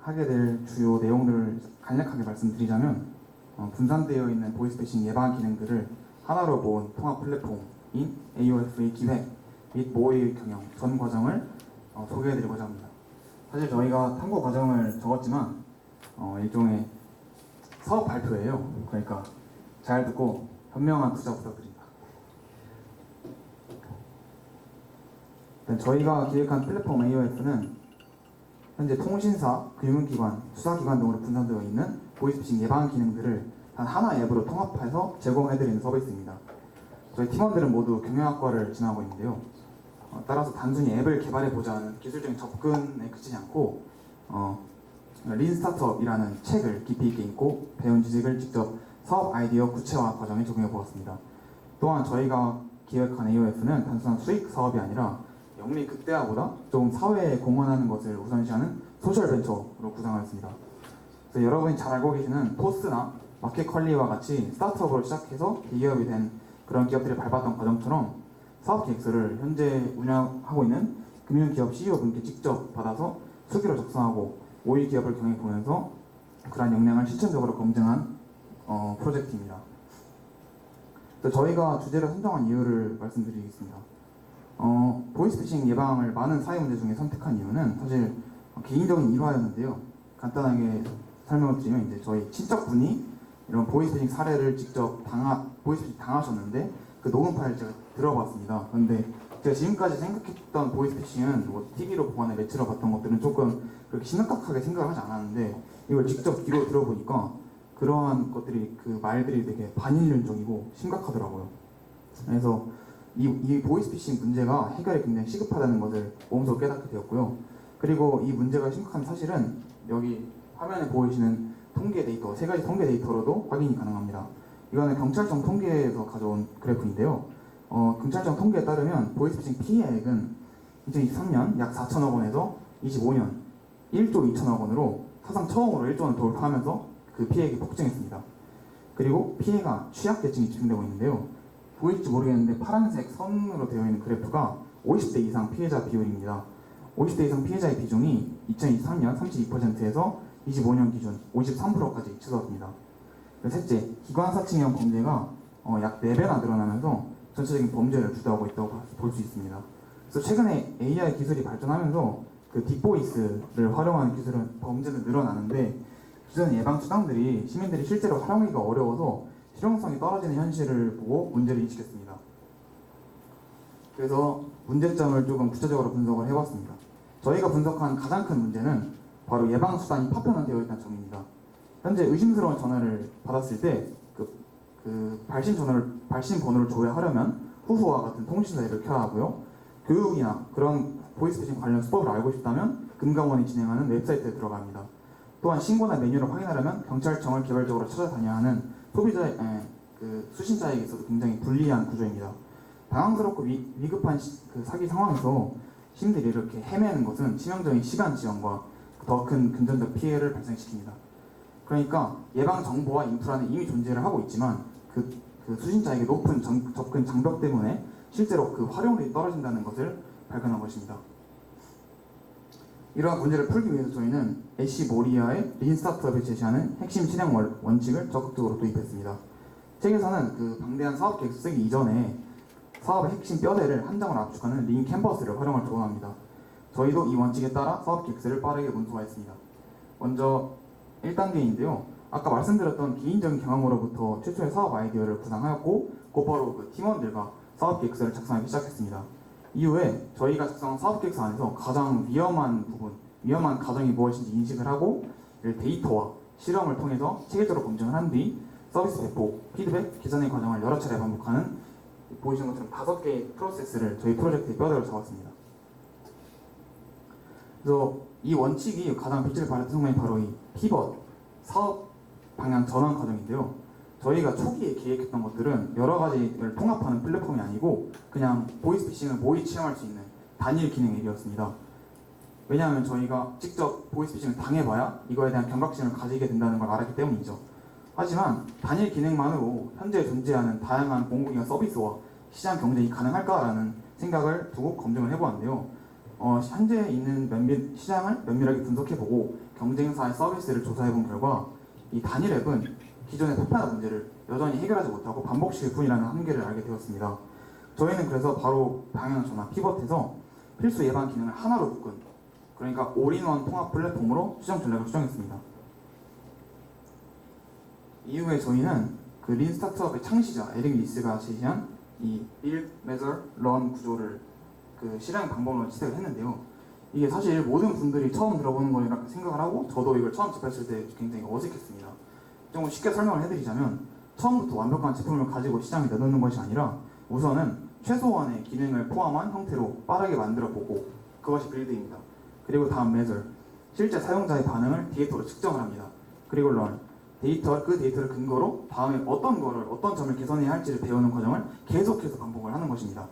하게 될 주요 내용들을 간략하게 말씀드리자면 분산되어 있는 보이스피싱 예방 기능들을 하나로 모은 통합 플랫폼인 AOF의 기획 및 모의 경영 전 과정을 소개해드리고자 합니다. 사실 저희가 탐구 과정을 적었지만 일종의 사업 발표예요. 그러니까 잘 듣고 현명한 투자 부탁드립니다. 저희가 기획한 플랫폼 AOF는 현재 통신사, 금융기관, 수사기관 등으로 분산되어 있는 보이스피싱 예방 기능들을 단 하나의 앱으로 통합해서 제공해드리는 서비스입니다. 저희 팀원들은 모두 경영학과를 진학하고 있는데요. 따라서 단순히 앱을 개발해보자 하는 기술적인 접근에 그치지 않고 린 스타트업이라는 책을 깊이 있게 읽고 배운 지식을 직접 사업 아이디어 구체화 과정에 적용해 보았습니다. 또한 저희가 기획한 AOF는 단순한 수익 사업이 아니라 영리 극대화보다 조금 사회에 공헌하는 것을 우선시하는 소셜 벤처로 구상하였습니다. 그래서 여러분이 잘 알고 계시는 토스나 마켓컬리와 같이 스타트업으로 시작해서 대기업이 된 그런 기업들이 밟았던 과정처럼 사업 계획서를 현재 운영하고 있는 금융기업 CEO분께 직접 받아서 수기로 작성하고 모의 기업을 경영해 보면서 그러한 역량을 실천적으로 검증한 프로젝트입니다. 저희가 주제를 선정한 이유를 말씀드리겠습니다. 보이스피싱 예방을 많은 사회 문제 중에 선택한 이유는 사실 개인적인 일화였는데요. 간단하게 설명을 드리면 이제 저희 친척분이 이런 보이스피싱 사례를 직접 보이스피싱 당하셨는데 그 녹음 파일을 제가 들어봤습니다. 그런데 제가 지금까지 생각했던 보이스피싱은 뭐 TV로 보거나 매체로 봤던 것들은 조금 그렇게 심각하게 생각을 하지 않았는데 이걸 직접 귀로 들어보니까 그러한 것들이 그 말들이 되게 반인륜적이고 심각하더라고요. 그래서 이 보이스피싱 문제가 해결이 굉장히 시급하다는 것을 몸소 깨닫게 되었고요. 그리고 이 문제가 심각한 사실은 여기 화면에 보이시는 통계 데이터, 세 가지 통계 데이터로도 확인이 가능합니다. 이거는 경찰청 통계에서 가져온 그래프인데요. 경찰청 통계에 따르면 보이스피싱 피해액은 2023년 약 4천억 원에서 25년 1조 2천억 원으로 사상 처음으로 1조 원을 돌파하면서 그 피해액이 폭증했습니다. 그리고 피해가 취약계층이 집중되고 있는데요. 보일지 모르겠는데 파란색 선으로 되어 있는 그래프가 50대 이상 피해자 비율입니다. 50대 이상 피해자의 비중이 2023년 32%에서 25년 기준 53%까지 치솟았습니다. 셋째, 기관사칭형 범죄가 약 4배나 늘어나면서 전체적인 범죄를 주도하고 있다고 볼 수 있습니다. 그래서 최근에 AI 기술이 발전하면서 그 딥보이스를 활용하는 기술은 범죄는 늘어나는데 기존 예방 수단들이 시민들이 실제로 활용하기가 어려워서 실용성이 떨어지는 현실을 보고 문제를 인식했습니다. 그래서 문제점을 조금 구체적으로 분석을 해봤습니다. 저희가 분석한 가장 큰 문제는 바로 예방 수단이 파편화되어 있다는 점입니다. 현재 의심스러운 전화를 받았을 때 발신 번호를 조회하려면 후수와 같은 통신사 앱을 켜야 하고요. 교육이나 그런 보이스피싱 관련 수법을 알고 싶다면 금감원이 진행하는 웹사이트에 들어갑니다. 또한 신고나 메뉴를 확인하려면 경찰청을 개별적으로 찾아다녀야 하는 수신자에게 있어서 굉장히 불리한 구조입니다. 당황스럽고 위급한 사기 상황에서 시민들이 이렇게 헤매는 것은 치명적인 시간 지연과 더 큰 금전적 피해를 발생시킵니다. 그러니까 예방 정보와 인프라는 이미 존재를 하고 있지만 그 수신자에게 높은 접근 장벽 때문에 실제로 그 활용률이 떨어진다는 것을 발견한 것입니다. 이러한 문제를 풀기 위해서 저희는 애쉬 모리아의 린 스타트업이 제시하는 핵심 실행 원칙을 적극적으로 도입했습니다. 책에서는 그 방대한 사업 계획 쓰기 이전에 사업의 핵심 뼈대를 한 장으로 압축하는 린 캔버스를 활용을 조언합니다. 저희도 이 원칙에 따라 사업 계획서를 빠르게 문서화했습니다. 먼저 1단계인데요. 아까 말씀드렸던 개인적인 경험으로부터 최초의 사업 아이디어를 구상하였고 곧바로 그 팀원들과 사업 계획서를 작성하기 시작했습니다. 이후에 저희가 작성한 사업 계획서 안에서 가장 위험한 가정이 무엇인지 인식을 하고 데이터와 실험을 통해서 체계적으로 검증을 한 뒤 서비스 배포, 피드백, 개선의 과정을 여러 차례 반복하는 보이시는 것처럼 5개의 프로세스를 저희 프로젝트의 뼈대로 잡았습니다. 그래서 이 원칙이 가장 빛을 발했던 순간이 바로 이 피벗, 사업 방향 전환 과정인데요. 저희가 초기에 계획했던 것들은 여러 가지를 통합하는 플랫폼이 아니고 그냥 보이스피싱을 모의 체험할 수 있는 단일 기능 앱이었습니다. 왜냐하면 저희가 직접 보이스피싱을 당해봐야 이거에 대한 경각심을 가지게 된다는 걸 알았기 때문이죠. 하지만 단일 기능만으로 현재 존재하는 다양한 공공기관 서비스와 시장 경쟁이 가능할까라는 생각을 두고 검증을 해보았는데요. 현재 있는 시장을 면밀하게 분석해보고 경쟁사의 서비스를 조사해본 결과 이 단일 앱은 기존의 페페나 문제를 여전히 해결하지 못하고 반복시킬 뿐이라는 한계를 알게 되었습니다. 저희는 그래서 바로 방향 전환, 피벗해서 필수 예방 기능을 하나로 묶은, 그러니까 올인원 통합 플랫폼으로 수정 전략을 수정했습니다. 이후에 저희는 그 린 스타트업의 창시자 에릭 리스가 제시한 이 Build, Measure, Run 구조를 그 실행 방법으로 시작을 했는데요. 이게 사실 모든 분들이 처음 들어보는 거라고 생각을 하고 저도 이걸 처음 접했을 때 굉장히 어색했습니다. 좀 쉽게 설명을 해드리자면 처음부터 완벽한 제품을 가지고 시장에 내놓는 것이 아니라 우선은 최소한의 기능을 포함한 형태로 빠르게 만들어보고 그것이 빌드입니다. 그리고 다음 measure, 실제 사용자의 반응을 데이터로 측정을 합니다. 그리고 learn, 그 데이터를 근거로 다음에 어떤 점을 개선해야 할지를 배우는 과정을 계속해서 반복을 하는 것입니다.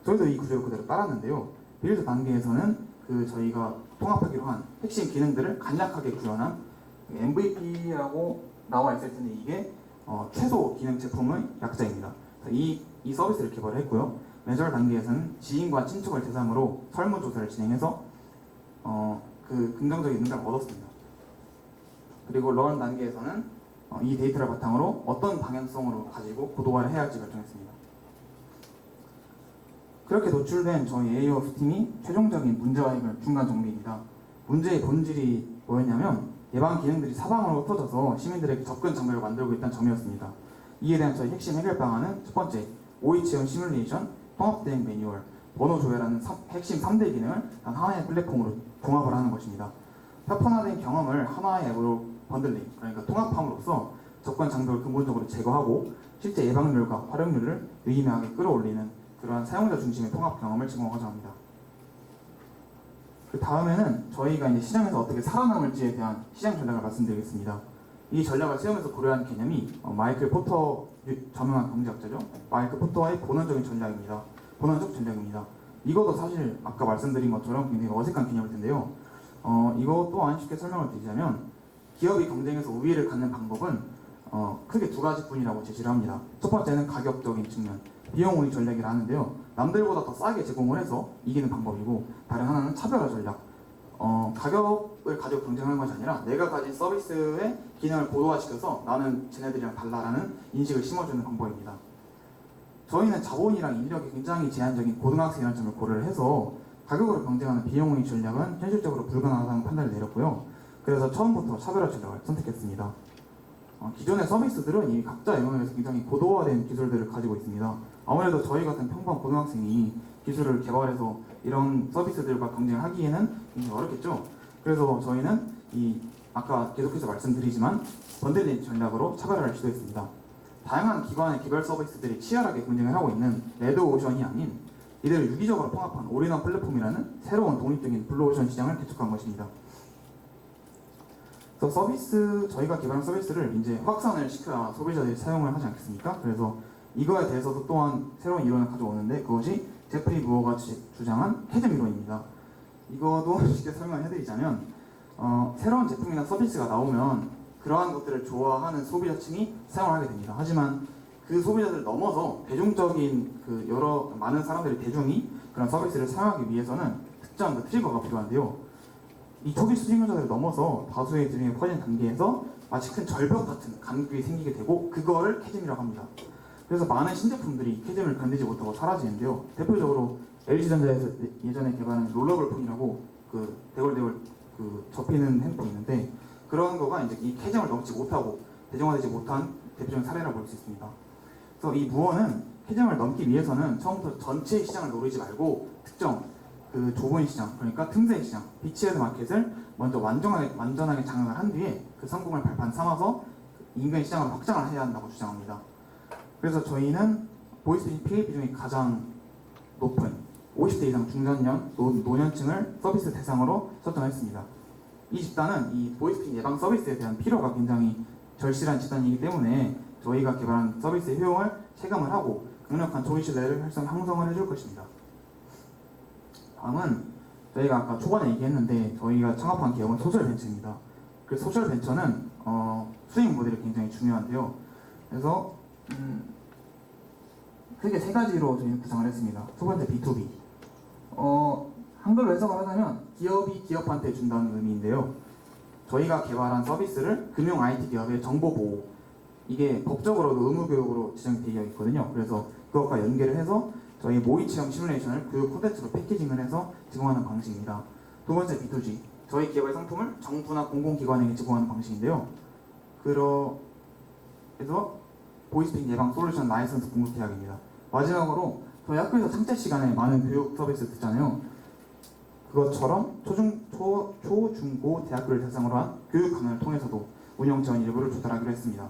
저희도 이 구조를 그대로 따랐는데요. 빌드 단계에서는 저희가 통합하기로 한 핵심 기능들을 간략하게 구현한 MVP라고 나와 있을 텐데 이게 최소 기능 제품의 약자입니다. 이 서비스를 개발했고요. 매절 단계에서는 지인과 친척을 대상으로 설문조사를 진행해서 그 긍정적인 응답을 얻었습니다. 그리고 런 단계에서는 이 데이터를 바탕으로 어떤 방향성으로 가지고 고도화를 해야 할지 결정했습니다. 그렇게 노출된 저희 AOF 팀이 최종적인 문제와 해결 중간 정리입니다. 문제의 본질이 뭐였냐면 예방 기능들이 사방으로 흩어져서 시민들에게 접근 장벽을 만들고 있다는 점이었습니다. 이에 대한 저희 핵심 해결 방안은 첫 번째, 오이 체험 시뮬레이션, 통합대응 매뉴얼, 번호 조회라는 핵심 3대 기능을 단 하나의 플랫폼으로 종합을 하는 것입니다. 표준화된 경험을 하나의 앱으로 번들링, 그러니까 통합함으로써 접근 장벽을 근본적으로 제거하고 실제 예방률과 활용률을 유의미하게 끌어올리는 그러한 사용자 중심의 통합 경험을 제공하고자 합니다. 그 다음에는 저희가 이제 시장에서 어떻게 살아남을지에 대한 시장 전략을 말씀드리겠습니다. 이 전략을 세우면서 고려한 개념이 마이클 포터, 저명한 경제학자죠. 마이클 포터의 본원적 전략입니다. 이것도 사실 아까 말씀드린 것처럼 굉장히 어색한 개념일 텐데요. 이것 또한 쉽게 설명을 드리자면 기업이 경쟁에서 우위를 갖는 방법은 크게 두 가지뿐이라고 제시를 합니다. 첫 번째는 가격적인 측면, 비용 우위 전략이라 하는데요. 남들보다 더 싸게 제공을 해서 이기는 방법이고, 다른 하나는 차별화 전략. 가격을 가지고 경쟁하는 것이 아니라 내가 가진 서비스의 기능을 고도화시켜서 나는 쟤네들이랑 달라라는 인식을 심어주는 방법입니다. 저희는 자본이랑 인력이 굉장히 제한적인 고등학생이라는 점을 고려를 해서 가격으로 경쟁하는 비용 우위 전략은 현실적으로 불가능하다는 판단을 내렸고요. 그래서 처음부터 차별화 전략을 선택했습니다. 기존의 서비스들은 이미 각자 영역에서 굉장히 고도화된 기술들을 가지고 있습니다. 아무래도 저희 같은 평범한 고등학생이 기술을 개발해서 이런 서비스들과 경쟁을 하기에는 굉장히 어렵겠죠. 그래서 저희는 아까 계속해서 말씀드리지만 번들링 전략으로 차별화를 시도했습니다. 다양한 기관의 개별 서비스들이 치열하게 경쟁을 하고 있는 레드오션이 아닌 이들을 유기적으로 통합한 올인원 플랫폼이라는 새로운 독립적인 블루오션 시장을 개척한 것입니다. 그래서 저희가 개발한 서비스를 이제 확산을 시켜야 소비자들이 사용을 하지 않겠습니까? 그래서 이거에 대해서도 또한 새로운 이론을 가져오는데 그것이 제프리 무어가 주장한 캐즘 이론입니다. 이거도 쉽게 설명해드리자면 새로운 제품이나 서비스가 나오면 그러한 것들을 좋아하는 소비자층이 사용을 하게 됩니다. 하지만 그 소비자들을 넘어서 대중적인 많은 사람들이 대중이 그런 서비스를 사용하기 위해서는 특정 트리거가 필요한데요. 이 초기 수익자들을 넘어서 다수의 대중에 퍼지는 단계에서 마치 큰 절벽 같은 간극이 생기게 되고 그거를 캐즘이라고 합니다. 그래서 많은 신제품들이 캐즘을 견디지 못하고 사라지는데요. 대표적으로 LG전자에서 예전에 개발한 롤러블 폰이라고 대걸대걸 접히는 핸드폰이 있는데 그런 거가 이제 이 캐즘을 넘지 못하고 대중화되지 못한 대표적인 사례라고 볼 수 있습니다. 그래서 이 무어는 캐즘을 넘기 위해서는 처음부터 전체 시장을 노리지 말고 특정 좁은 시장, 그러니까 틈새 시장, 비치헤드 마켓을 먼저 완전하게 장악을 한 뒤에 그 성공을 발판 삼아서 인근 시장으로 확장을 해야 한다고 주장합니다. 그래서 저희는 보이스피싱 피해 비중이 가장 높은 50대 이상 중장년, 노년층을 서비스 대상으로 설정했습니다. 이 집단은 이 보이스피싱 예방 서비스에 대한 필요가 굉장히 절실한 집단이기 때문에 저희가 개발한 서비스의 효용을 체감을 하고 강력한 조기 신뢰를 형성을 해줄 것입니다. 다음은 저희가 아까 초반에 얘기했는데 저희가 창업한 기업은 소셜벤처입니다. 그 소셜벤처는 수익 모델이 굉장히 중요한데요. 그래서 크게 세 가지로 저희는 구상을 했습니다. 첫 번째 B2B. 한글로 해석을 하자면 기업이 기업한테 준다는 의미인데요. 저희가 개발한 서비스를 금융 IT 기업의 정보 보호, 이게 법적으로도 의무 교육으로 지정이 되어 있거든요. 그래서 그것과 연계를 해서 저희 모의 체험 시뮬레이션을 교육 콘텐츠로 패키징을 해서 제공하는 방식입니다. 두 번째 B2G, 저희 기업의 상품을 정부나 공공기관에게 제공하는 방식인데요. 그래서 보이스피싱 예방 솔루션 라이선스 공급 계약입니다. 마지막으로 저희 학교에서 창제 시간에 많은 교육 서비스 듣잖아요. 그것처럼 초, 중, 고 대학교를 대상으로 한 교육 강연을 통해서도 운영 지원 일부를 조달하기로 했습니다.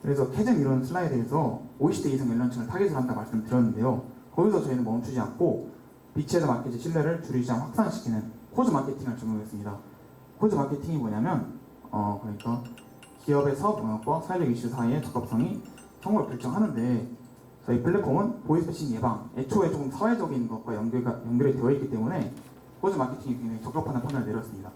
그래서 캐즘 이론 슬라이드에서 50대 이상 연령층을 타겟을 한다 말씀드렸는데요. 거기서 저희는 멈추지 않고 빅체더 마켓의 신뢰를 줄이자 확산시키는 코즈 마케팅을 적용했습니다. 코즈 마케팅이 뭐냐면 그러니까 기업의 사업 영역과 사회적 이슈 사이의 적합성이 성공을 결정하는데 저희 플랫폼은 보이스피싱 예방, 애초에 조금 사회적인 것과 연결이 되어 있기 때문에 코즈 마케팅이 굉장히 적합하다는 판단을 내렸습니다.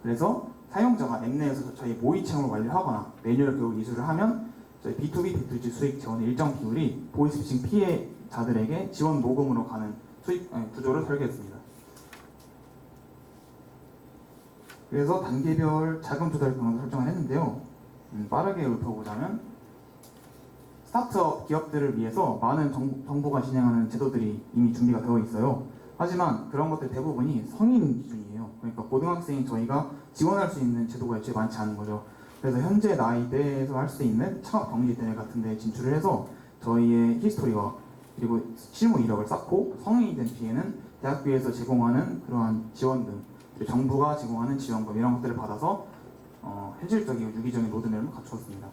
그래서 사용자가 앱 내에서 저희 모의 체험을 완료하거나 매뉴얼 교육 이수를 하면 저희 B2B, B2G 수익 지원의 일정 비율이 보이스피싱 피해자들에게 지원 모금으로 가는 수익 구조를 설계했습니다. 그래서 단계별 자금 조달 방안을 설정을 했는데요. 빠르게 읊어보자면 스타트업 기업들을 위해서 많은 정부가 진행하는 제도들이 이미 준비가 되어 있어요. 하지만 그런 것들 대부분이 성인 기준이에요. 그러니까 고등학생인 저희가 지원할 수 있는 제도가 애초에 많지 않은 거죠. 그래서 현재 나이대에서 할 수 있는 창업 경리 대회 같은 데 진출을 해서 저희의 히스토리와 그리고 실무 이력을 쌓고 성인이 된 뒤에는 대학교에서 제공하는 그러한 지원금, 그리고 정부가 제공하는 지원금 이런 것들을 받아서 현실적이고 유기적인 로드맵을 갖추었습니다.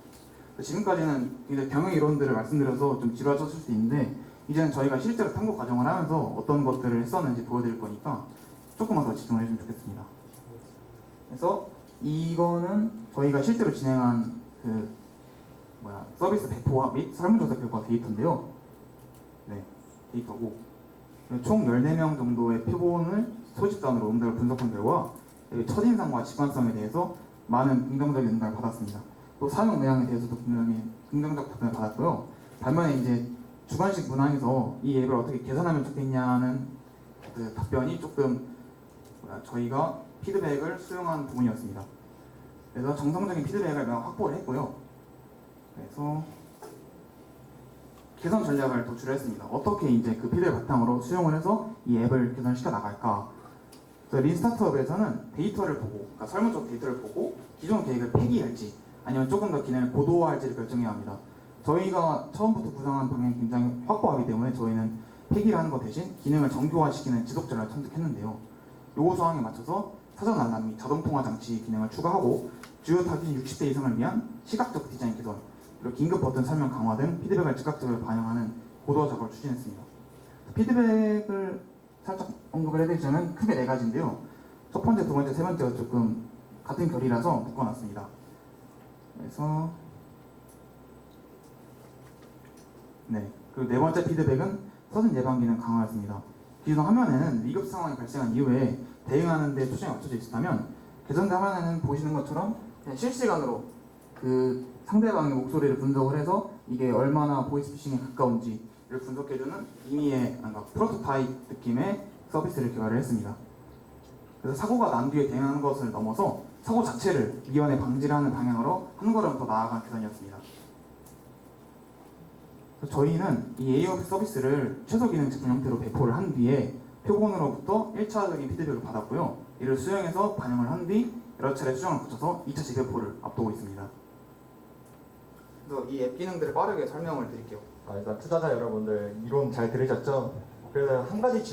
지금까지는 굉장히 경영 이론들을 말씀드려서 좀 지루하셨을 수 있는데 이제는 저희가 실제로 탐구 과정을 하면서 어떤 것들을 했었는지 보여드릴 거니까 조금만 더 집중을 해주면 좋겠습니다. 그래서 이거는 저희가 실제로 진행한 서비스 배포와 및 설문조사 결과 데이터인데요. 네, 데이터고 총 14명 정도의 표본을 소집단으로 응답을 분석한 결과 첫인상과 직관성에 대해서 많은 긍정적인 응답을 받았습니다. 또 사용 내용에 대해서도 분명히 긍정적 답변을 받았고요. 반면에 이제 주관식 문항에서 이 앱을 어떻게 개선하면 좋겠냐는 그 답변이 조금 저희가 피드백을 수용한 부분이었습니다. 그래서 정성적인 피드백을 확보를 했고요. 그래서 개선 전략을 도출을 했습니다. 어떻게 이제 그 피드백 바탕으로 수용을 해서 이 앱을 개선시켜 나갈까? 린스타트업에서는 데이터를 보고, 그러니까 설문적 데이터를 보고 기존 계획을 폐기할지 아니면 조금 더 기능을 고도화할지를 결정해야 합니다. 저희가 처음부터 구상한 방향이 굉장히 확고하기 때문에 저희는 폐기를 하는 것 대신 기능을 정교화시키는 지속 전략을 선택했는데요. 요구 사항에 맞춰서 사전 알람 및 자동 통화 장치 기능을 추가하고 주요 타깃 60대 이상을 위한 시각적 디자인 개선, 그리고 긴급 버튼 설명 강화 등 피드백을 즉각적으로 반영하는 고도화 작업을 추진했습니다. 피드백을 살짝 언급을 해드리자면 크게 4가지인데요. 첫 번째, 두 번째, 세 번째가 조금 같은 결이라서 묶어놨습니다. 그래서 그리고 4번째 피드백은 서든 예방 기능 강화였습니다. 기존 화면에는 위급 상황이 발생한 이후에 대응하는 데 초점이 맞춰져 있었다면 개선된 화면에는 보시는 것처럼 그냥 실시간으로 그 상대방의 목소리를 분석을 해서 이게 얼마나 보이스피싱에 가까운지를 분석해주는 임의의 프로토타입 느낌의 서비스를 개발을 했습니다. 그래서 사고가 난 뒤에 대응하는 것을 넘어서 사고 자체를 미연에 방지를 하는 방향으로 한 걸음 더 나아간 개선이었습니다. 저희는 이 AOP 서비스를 최소 기능 제품 형태로 배포를 한 뒤에 표본으로부터 1차적인 피드백을 받았고요. 이를 수용해서 반영을 한 뒤 여러 차례 수정을 거쳐서 2차 재배포를 앞두고 있습니다. 그래서 이 앱 기능들을 빠르게 설명을 드릴게요. 일단 투자자 여러분들 이론 잘 들으셨죠? 그래서 한 가지